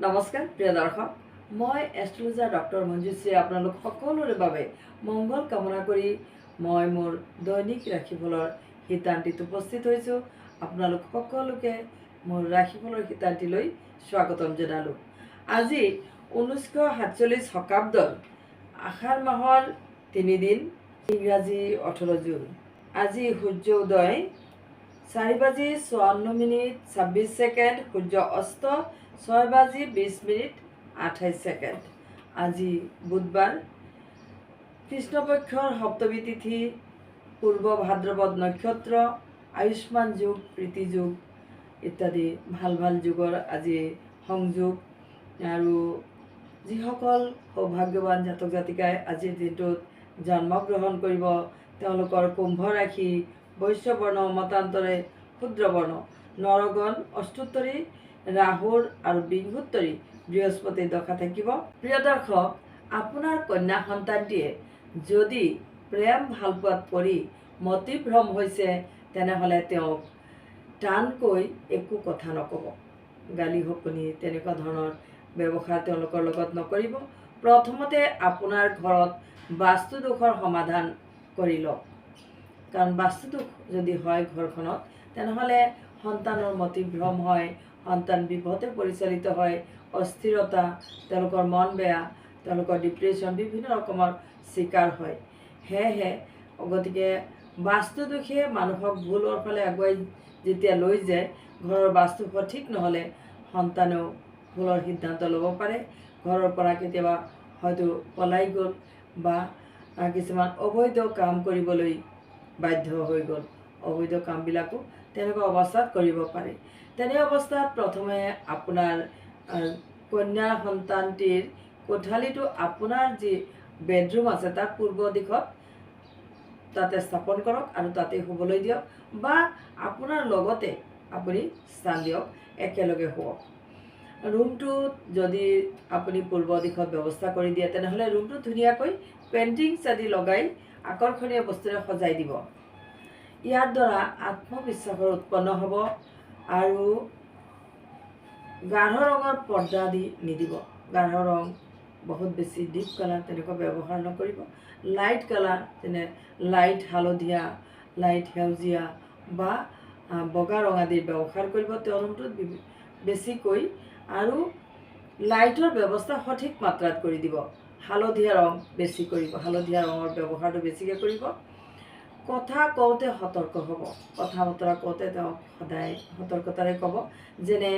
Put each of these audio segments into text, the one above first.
নমস্কাৰ প্ৰিয় দৰ্শক, মই এষ্ট্ৰলজাৰ ডক্টৰ মঞ্জুশ্ৰী আপোনালোক সকলোৰে বাবে মংগল কামনা কৰি মই মোৰ দৈনিক ৰাশিফলৰ সিদ্ধান্তিত উপস্থিত হৈছোঁ। আপোনালোক সকলোকে মোৰ ৰাশিফলৰ সিদ্ধান্তিলৈ স্বাগতম জনালোঁ। আজি 1947 শকাব্দৰ আষাৰ মাহৰ 3 দিন, ইংৰাজী 18 জুন। আজি সূৰ্য উদয় 4:54:26। সূৰ্য অস্ত 6:20:28। আজি বুধবাৰ, কৃষ্ণপক্ষৰ সপ্তমী তিথি, পূৰ্ব ভাদ্ৰপদ নক্ষত্ৰ, আয়ুষ্মান যোগ, প্ৰীতি যোগ ইত্যাদি ভাল ভাল যুগৰ আজি সংযোগ। আৰু যিসকল সৌভাগ্যৱান জাতক জাতিকাই আজিৰ দিনটোত জন্মগ্ৰহণ কৰিব, তেওঁলোকৰ কুম্ভ ৰাশি, বৈশ্য বৰ্ণ, মতান্তৰে ক্ষুদ্ৰ বৰ্ণ, নৰগণ, অষ্টোত্তৰী ৰাহুৰ আৰু বিংশোত্তৰী বৃহস্পতিৰ দশা থাকিব। প্ৰিয় দৰ্শক, আপোনাৰ কন্যা সন্তানটিয়ে যদি প্ৰেম ভালপোৱাত পৰি মতিভ্ৰম হৈছে, তেনেহ'লে তেওঁক টানকৈ একো কথা নক'ব। গালি শপনি তেনেকুৱা ধৰণৰ ব্যৱহাৰ তেওঁলোকৰ লগত নকৰিব। প্ৰথমতে আপোনাৰ ঘৰত বাস্তু দোষৰ সমাধান কৰি লওক, কাৰণ বাস্তু দোষ যদি হয় ঘৰখনত, তেনেহ'লে সন্তানৰ মতিভ্ৰম হয়, সন্তান বিপথে পৰিচালিত হয়, অস্থিৰতা, তেওঁলোকৰ মন বেয়া, তেওঁলোকৰ ডিপ্ৰেশ্যন, বিভিন্ন ৰকমৰ চিকাৰ হয়। সেয়েহে গতিকে বাস্তু দোষে মানুহক ভুলৰ ফালে আগুৱাই যেতিয়া লৈ যায়, ঘৰৰ বাস্তু সঠিক নহ'লে সন্তানেও ভুলৰ সিদ্ধান্ত ল'ব পাৰে। ঘৰৰ পৰা কেতিয়াবা হয়তো পলাই গ'ল বা কিছুমান অবৈধ কাম কৰিবলৈ বাধ্য হৈ গ'ল। অবৈধ কামবিলাকো তেনেকুৱা অৱস্থাত কৰিব পাৰে। তেনে অৱস্থাত প্ৰথমে আপোনাৰ কন্যা সন্তানটিৰ কোঠালিটো আপোনাৰ যি বেডৰুম আছে তাৰ পূৰ্ব দিশত তাতে স্থাপন কৰক আৰু তাতে শুবলৈ দিয়ক, বা আপোনাৰ লগতে আপুনি স্থান দিয়ক, একেলগে শুৱক। ৰুমটোত যদি আপুনি পূৰ্ব দিশত ব্যৱস্থা কৰি দিয়ে, তেনেহ'লে ৰুমটো ধুনীয়াকৈ পেইণ্টিংছ আদি লগাই আকৰ্ষণীয় বস্তুৰে সজাই দিব। ইয়াৰ দ্বাৰা আত্মবিশ্বাসৰ উৎপন্ন হ'ব। আৰু গাঢ় ৰঙৰ পৰ্দা দি নিদিব। গাঢ় ৰং, বহুত বেছি ডিপ কালাৰ তেনেকুৱা ব্যৱহাৰ নকৰিব। লাইট কালাৰ, যেনে লাইট হালধীয়া, লাইট সেউজীয়া বা বগা ৰং আদিৰ ব্যৱহাৰ কৰিব তেওঁৰ ৰুমটোত বেছিকৈ। আৰু লাইটৰ ব্যৱস্থা সঠিক মাত্ৰাত কৰি দিব। হালধীয়া ৰং বেছি কৰিব, হালধীয়া ৰঙৰ ব্যৱহাৰটো বেছিকৈ কৰিব। কথা কওঁতে সতৰ্ক হ'ব। কথা বতৰা কওঁতে তেওঁক সদায় সতৰ্কতাৰে ক'ব, যেনে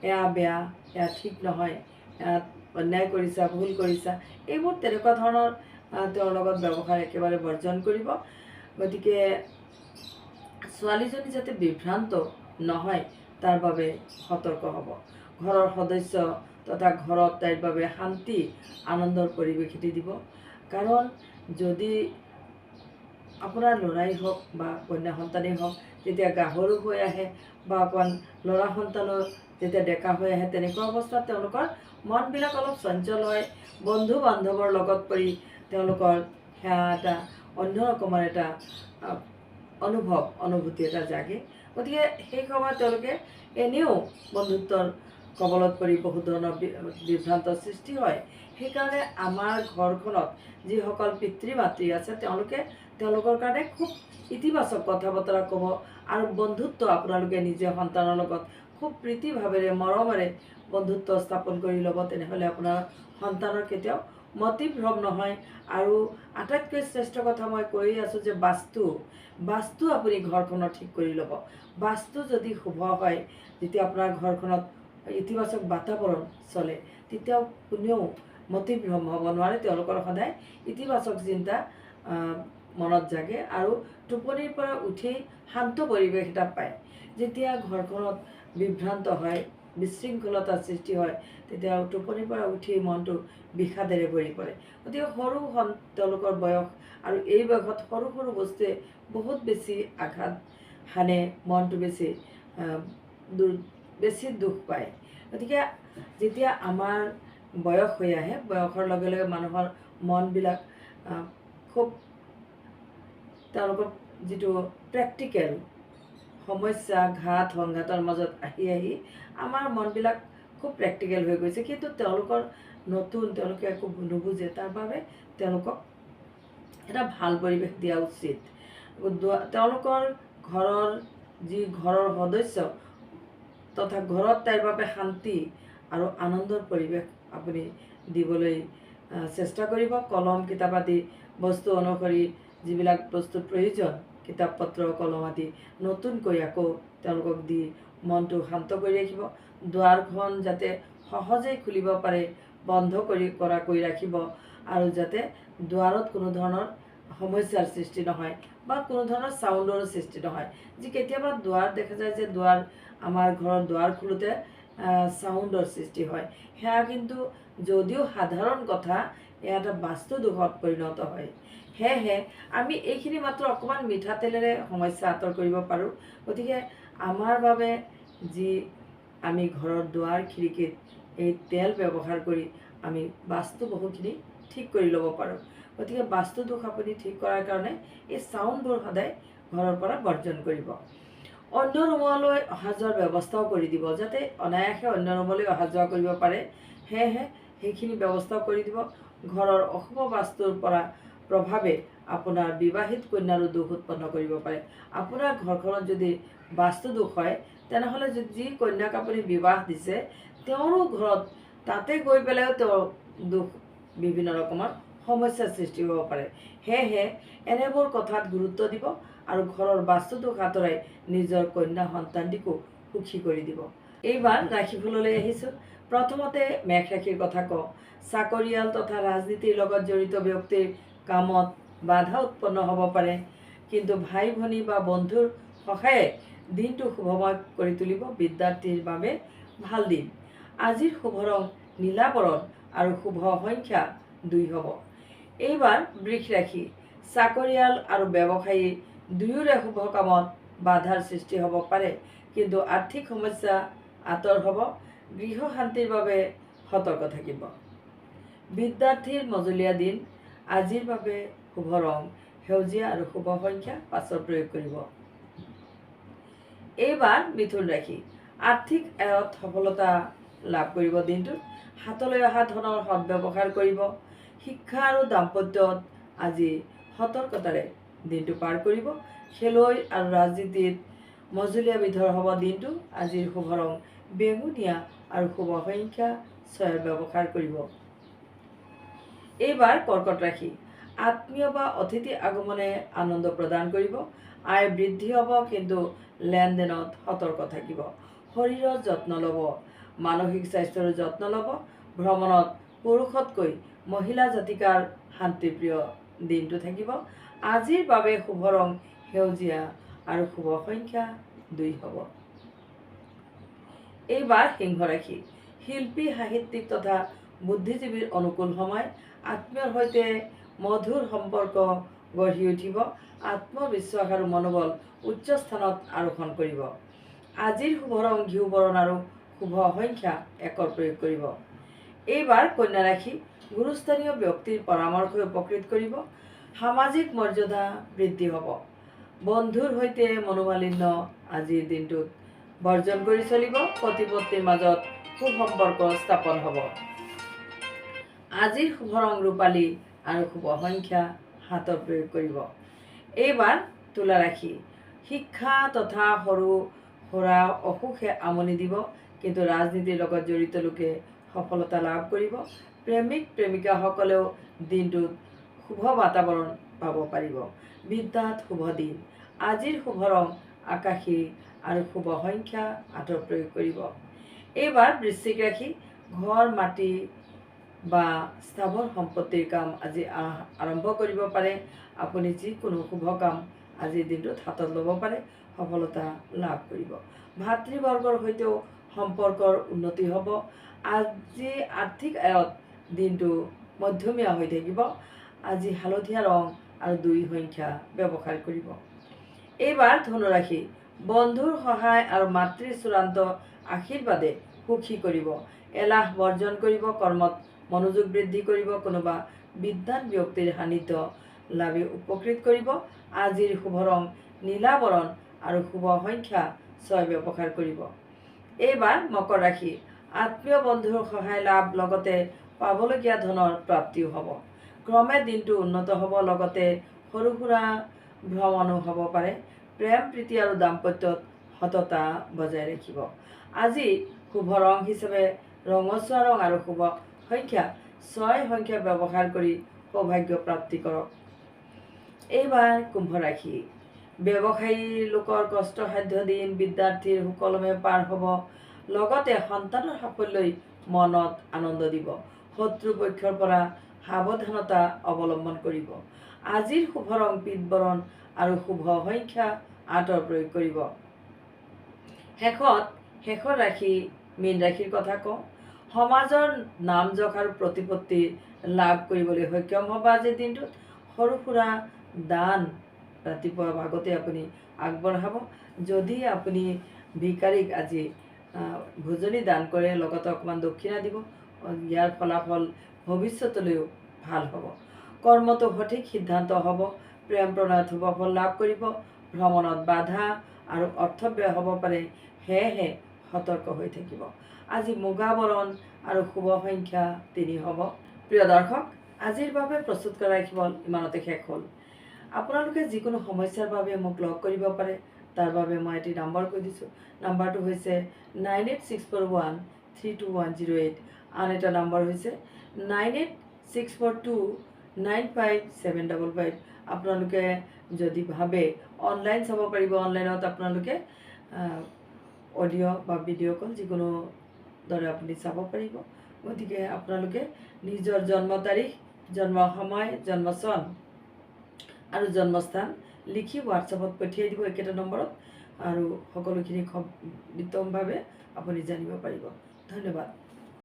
এয়া বেয়া, এয়া ঠিক নহয়, এয়া অন্যায় কৰিছা, ভুল কৰিছা, এইবোৰ তেনেকুৱা ধৰণৰ তেওঁৰ লগত ব্যৱহাৰ একেবাৰে বৰ্জন কৰিব। গতিকে ছোৱালীজনী যাতে বিভ্ৰান্ত নহয় তাৰ বাবে সতৰ্ক হ'ব। ঘৰৰ সদস্য তথা ঘৰত তাইৰ বাবে শান্তি আনন্দৰ পৰিৱেশ এটি দিব। কাৰণ যদি আপোনাৰ ল'ৰাই হওক বা কন্যা সন্তানেই হওক, যেতিয়া গাভৰু হৈ আহে বা অকণমান ল'ৰা সন্তানো যেতিয়া ডেকা হৈ আহে, তেনেকুৱা অৱস্থাত তেওঁলোকৰ মনবিলাক অলপ চঞ্চল হয়। বন্ধু বান্ধৱৰ লগত পৰি তেওঁলোকৰ সেয়া এটা অন্য ৰকমৰ এটা অনুভূতি এটা জাগে। গতিকে সেই সময়ত তেওঁলোকে এনেও বন্ধুত্বৰ কবলত পৰি বহুত ধৰণৰ বিভ্ৰান্তৰ সৃষ্টি হয়। সেইকাৰণে আমাৰ ঘৰখনত যিসকল পিতৃ মাতৃ আছে, তেওঁলোকে তেওঁলোকৰ কাৰণে খুব ইতিবাচক কথা বতৰা ক'ব। আৰু বন্ধুত্ব আপোনালোকে নিজে সন্তানৰ লগত খুব প্ৰীতিভাৱেৰে, মৰমেৰে বন্ধুত্ব স্থাপন কৰি ল'ব। তেনেহ'লে আপোনাৰ সন্তানৰ কেতিয়াও মতিভ্ৰম নহয়। আৰু আটাইতকৈ শ্ৰেষ্ঠ কথা মই কৈয়ে আছোঁ যে বাস্তু আপুনি ঘৰখনৰ ঠিক কৰি ল'ব। বাস্তু যদি শুভ হয়, যেতিয়া আপোনাৰ ঘৰখনত ইতিবাচক বাতাবৰণ চলে, তেতিয়াও কোনেও মতিভ্ৰম হ'ব নোৱাৰে। তেওঁলোকৰ সদায় ইতিবাচক চিন্তা মনত জাগে আৰু টোপনিৰ পৰা উঠি শান্ত পৰিৱেশ এটা পায়। যেতিয়া ঘৰখনত বিভ্ৰান্ত হয়, বিশৃংখলতাৰ সৃষ্টি হয়, তেতিয়া টোপনিৰ পৰা উঠি মনটো বিষাদেৰে ভৰি পৰে। গতিকে সৰু তেওঁলোকৰ বয়স, আৰু এই বয়সত সৰু সৰু বস্তুৱে বহুত বেছি আঘাত হানে, মনটো বেছি দুখ পায়। গতিকে যেতিয়া আমাৰ বয়স হৈ আহে, বয়সৰ লগে লগে মানুহৰ মনবিলাক খুব তেওঁলোকৰ যিটো প্ৰেক্টিকেল সমস্যা, ঘাত সংঘাতৰ মাজত আহি আমাৰ মনবিলাক খুব প্ৰেক্টিকেল হৈ গৈছে, কিন্তু তেওঁলোকৰ নতুন, তেওঁলোকে একো নুবুজে, তাৰ বাবে তেওঁলোকক এটা ভাল পৰিৱেশ দিয়া উচিত। তেওঁলোকৰ ঘৰৰ যি ঘৰৰ সদস্য তথা ঘৰত তাইৰ বাবে শান্তি আৰু আনন্দৰ পৰিৱেশ আপুনি দিবলৈ চেষ্টা কৰিব। কলম কিতাপ আদি বস্তু অনুসৰি যিবিলাক বস্তুৰ প্ৰয়োজন, কিতাপ পত্ৰ কলম আদি নতুনকৈ আকৌ তেওঁলোকক দি মনটো শান্ত কৰি ৰাখিব। দুৱাৰখন যাতে সহজেই খুলিব পাৰে বন্ধ কৰাকৈ ৰাখিব, আৰু যাতে দুৱাৰত কোনো ধৰণৰ সমস্যাৰ সৃষ্টি নহয় বা কোনো ধৰণৰ চাউণ্ডৰ সৃষ্টি নহয়। যি কেতিয়াবা দুৱাৰ দেখা যায় যে দুৱাৰ, আমাৰ ঘৰৰ দুৱাৰ খোলোতে চাউণ্ডৰ সৃষ্টি হয়, সেয়া কিন্তু যদিও সাধাৰণ কথা, এয়া এটা বাস্তু দোষত পৰিণত হয়। সেয়েহে আমি এইখিনি মাত্ৰ অকণমান মিঠাতেলেৰে সমস্যা আঁতৰ কৰিব পাৰোঁ। গতিকে আমাৰ বাবে যি আমি ঘৰৰ দুৱাৰ খিৰিকীত এই তেল ব্যৱহাৰ কৰি আমি বাস্তু বহুখিনি ঠিক কৰি ল'ব পাৰোঁ। গতিকে বাস্তু দোষ আপুনি ঠিক কৰাৰ কাৰণে এই চাউণ্ডবোৰ সদায় ঘৰৰ পৰা বৰ্জন কৰিব। অন্য ৰুমলৈ অহা যোৱাৰ ব্যৱস্থাও কৰি দিব, যাতে অনায়াসে অন্য ৰুমলৈ অহা যোৱা কৰিব পাৰে। সেয়েহে সেইখিনি ব্যৱস্থাও কৰি দিব। ঘৰৰ অশুভ বাস্তুৰ পৰা প্ৰভাৱে আপোনাৰ বিবাহিত কন্যাৰো দোষ উৎপন্ন কৰিব পাৰে। আপোনাৰ ঘৰখনত যদি বাস্তু দোষ হয়, তেনেহ'লে যি কন্যাক আপুনি বিবাহ দিছে তেওঁৰো ঘৰত তাতে গৈ পেলাইও তেওঁৰ দোষ বিভিন্ন ৰকমৰ সমস্যাৰ সৃষ্টি হ'ব পাৰে। সেয়েহে এনেবোৰ কথাত গুৰুত্ব দিব আৰু ঘৰৰ বাস্তু দোষ আঁতৰাই নিজৰ কন্যা সন্তানটিকো সুখী কৰি দিব। এইবাৰ ৰাশিফললৈ আহিছোঁ। প্ৰথমতে মেষ ৰাশিৰ কথা কওঁ। চাকৰিয়াল তথা ৰাজনীতিৰ লগত জড়িত ব্যক্তিৰ কামত বাধা উৎপন্ন হ'ব পাৰে, কিন্তু ভাই ভনী বা বন্ধুৰ সহায়ে দিনটো শুভময় কৰি তুলিব। বিদ্যাৰ্থীৰ বাবে ভাল দিন। আজিৰ শুভ ৰং নীলা বৰণ আৰু শুভ সংখ্যা 2 হ'ব। এইবাৰ বৃষ ৰাশি। চাকৰিয়াল আৰু ব্যৱসায়ী দুয়োৰে শুভ কামত বাধাৰ সৃষ্টি হ'ব পাৰে, কিন্তু আৰ্থিক সমস্যা আঁতৰ হ'ব। গৃহ শান্তিৰ বাবে সতৰ্ক থাকিব। বিদ্যাৰ্থীৰ মজলীয়া দিন। আজিৰ বাবে শুভ ৰং সেউজীয়া আৰু শুভ সংখ্যা 5 প্ৰয়োগ কৰিব। এইবাৰ মিথুন ৰাশি। আৰ্থিক আয়ত সফলতা লাভ কৰিব। দিনটোত হাতলৈ অহা ধনৰ সদ্ব্যৱহাৰ কৰিব। শিক্ষা আৰু দাম্পত্যত আজি সতৰ্কতাৰে দিনটো পাৰ কৰিব। খেলুৱৈ আৰু ৰাজনীতিত মজলীয়া বিধৰ হ'ব দিনটো। আজিৰ শুভ ৰং বেঙুনীয়া আৰু শুভ সংখ্যা 6 ব্যৱহাৰ কৰিব। এইবাৰ কৰ্কট ৰাশি। আত্মীয় বা অতিথি আগমনে আনন্দ প্ৰদান কৰিব। আয় বৃদ্ধি হ'ব, কিন্তু লেনদেনত সতৰ্ক থাকিব। শৰীৰৰ যত্ন ল'ব। মানসিক স্বাস্থ্যৰো যত্ন ল'ব। ভ্ৰমণত পুৰুষতকৈ মহিলা জাতিকাৰ শান্তিপ্ৰিয় দিনটো থাকিব। আজিৰ বাবে শুভ ৰং সেউজীয়া আৰু শুভ সংখ্যা 2 হ'ব। এইবাৰ সিংহ ৰাশি। শিল্পী, সাহিত্যিক তথা বুদ্ধিজীৱীৰ অনুকূল সময়। আত্মীয়ৰ সৈতে মধুৰ সম্পৰ্ক গঢ়ি উঠিব। আত্মবিশ্বাস আৰু মনোবল উচ্চ স্থানত আৰোহণ কৰিব। আজিৰ শুভ ৰং ঘিউ বৰণ আৰু শুভ সংখ্যা 1 প্ৰয়োগ কৰিব। এইবাৰ কন্যা ৰাশি। গুৰুস্থানীয় ব্যক্তিৰ পৰামৰ্শই উপকৃত কৰিব। সামাজিক মৰ্যাদা বৃদ্ধি হ'ব। বন্ধুৰ সৈতে মনোমালিন্য আজিৰ দিনটোত বৰ্জন কৰি চলিব। পতি পত্নীৰ মাজত সুসম্পৰ্ক স্থাপন হ'ব। আজিৰ শুভ ৰং ৰূপালী আৰু শুভ সংখ্যা 7 প্ৰয়োগ কৰিব। এইবাৰ তুলা ৰাশি। শিক্ষা তথা সৰু সুৰা অসুখে আমনি দিব, কিন্তু ৰাজনীতিৰ লগত জড়িত লোকে সফলতা লাভ কৰিব। প্ৰেমিক প্ৰেমিকাসকলেও দিনটোত শুভ বাতাবৰণ পাব পাৰিব। বিদ্যাত শুভ দিন। আজিৰ শুভ ৰং আকাশী আৰু শুভ সংখ্যা 8 প্ৰয়োগ কৰিব। এইবাৰ বৃশ্চিক ৰাশি। ঘৰ, মাটি বা স্থাৱৰ সম্পত্তিৰ কাম আজি আৰম্ভ কৰিব পাৰে। আপুনি যিকোনো শুভ কাম আজিৰ দিনটোত হাতত ল'ব পাৰে, সফলতা লাভ কৰিব। ভাতৃবৰ্গৰ সৈতেও সম্পৰ্কৰ উন্নতি হ'ব। আজি আৰ্থিক আয়ত দিনটো মধ্যমীয়া হৈ থাকিব। আজি হালধীয়া ৰং আৰু 2 সংখ্যা ব্যৱহাৰ কৰিব। এইবাৰ ধনুৰাশি। বন্ধুৰ সহায় আৰু মাতৃৰ চূড়ান্ত আশীৰ্বাদে সুখী কৰিব। এলাহ বৰ্জন কৰিব। কৰ্মত মনোযোগ বৃদ্ধি কৰিব। কোনোবা বিদ্বান ব্যক্তিৰ সান্নিধ্য লাভে উপকৃত কৰিব। আজিৰ শুভ ৰং নীলা বৰণ আৰু শুভ সংখ্যা 6 ব্যৱহাৰ কৰিব। এইবাৰ মকৰ ৰাশি। আত্মীয় বন্ধুৰ সহায় লাভ লগতে পাবলগীয়া ধনৰ প্ৰাপ্তিও হ'ব। ক্ৰমে দিনটো উন্নত হ'ব, লগতে সৰু সুৰা ভ্ৰমণো হ'ব পাৰে। প্ৰেম প্ৰীতি আৰু দাম্পত্যত সততা বজাই ৰাখিব। আজি শুভ ৰং হিচাপে ৰঙচুৱা ৰং আৰু শুভ সংখ্যা 6 সংখ্যা ব্যৱহাৰ কৰি সৌভাগ্য প্ৰাপ্তি কৰক। এইবাৰ কুম্ভ ৰাশি। ব্যৱসায়ী লোকৰ কষ্টসাধ্য দিন বিদ্যাৰ্থীৰ সুকলমে পাৰ হ'ব, লগতে সন্তানৰ সাফল্যই মনত আনন্দ দিব। শত্ৰুপক্ষৰ পৰা সাৱধানতা অৱলম্বন কৰিব। আজিৰ শুভ ৰং পীতবৰণ আৰু শুভ সংখ্যা 8 প্ৰয়োগ কৰিব। শেষৰ ৰাশি মীন ৰাশিৰ কথা কওঁ। সমাজৰ নাম যশ আৰু প্ৰতিপত্তি লাভ কৰিবলৈ সক্ষম হ'ব। আজিৰ দিনটোত সৰু সুৰা দান ৰাতিপুৱা ভাগতে আপুনি আগবঢ়াব। যদি আপুনি ভিকাৰীক আজি ভোজনী দান কৰে, লগতে অকণমান দক্ষিণা দিব, ইয়াৰ ফলাফল ভৱিষ্যতলৈও ভাল হ'ব। কৰ্মটো সঠিক সিদ্ধান্ত হ'ব। প্ৰেম প্ৰণয়ত শুভ ফল লাভ কৰিব। ভ্ৰমণত বাধা আৰু অৰ্থব্যয় হ'ব পাৰে, সেয়েহে সতৰ্ক হৈ থাকিব। আজি মুগা বৰণ আৰু শুভ সংখ্যা 3 হ'ব। প্ৰিয় দৰ্শক, আজিৰ বাবে প্ৰস্তুত কৰা ৰাশিফল ইমানতে শেষ হ'ল। আপোনালোকে যিকোনো সমস্যাৰ বাবে মোক লগ কৰিব পাৰে। তাৰ বাবে মই এটি নম্বৰ কৈ দিছোঁ। নাম্বাৰটো হৈছে 9864132108। আন এটা নম্বৰ হৈছে 9864295755। আপোনালোকে যদি ভাবে অনলাইন চাব পাৰিব। অনলাইনত আপোনালোকে অডিঅ' বা ভিডিঅ' কল যিকোনো দৰে আপুনি চাব পাৰিব। গতিকে আপোনালোকে নিজৰ জন্ম তাৰিখ, জন্ম সময়, জন্ম চন আৰু জন্মস্থান লিখি হোৱাটছএপত পঠিয়াই দিব একেটা নম্বৰত, আৰু সকলোখিনি বিতংভাৱে আপুনি জানিব পাৰিব। ধন্যবাদ।